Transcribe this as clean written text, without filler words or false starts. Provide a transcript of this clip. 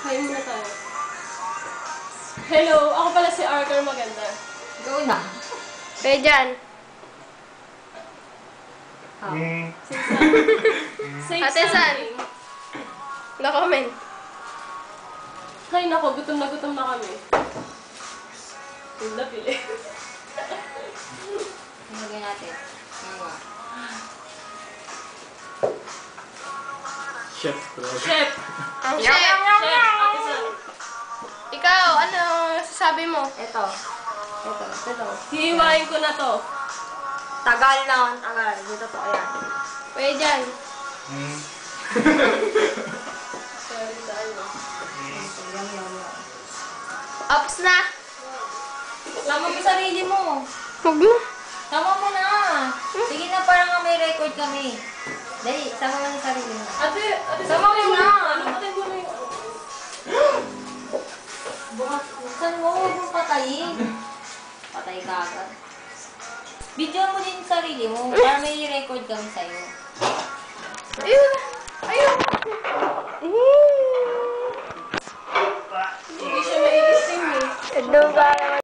Kain muna tayo. Hello, ako pala si Arthur Maganda. Go na. Kaya dyan. Say Ate San. something. No comment. Ay nako, gutom na kami. Yung napili. Lagyan natin. Mga. Chef. Chef! Ang Chef! chef. Ate San. Ikaw, ano sasabi mo? Ito. Hihiwain ko na to. Tagal na. Tagal. Dito to. Ayan. Kaya dyan. Sorry sa ano. Ups na. Tama mo sarili mo. Huwag mo. Tama mo na. Sige na, parang may record kami. Dali, sama mo na sarili mo. Ate Sama mo na. Ano patay mo na yung... Bukas, saan mo? Huwag mong patayin. Patay ka agad. Video mo din yung sarili mo. Para may record kami sa'yo. Ayun. Ayun.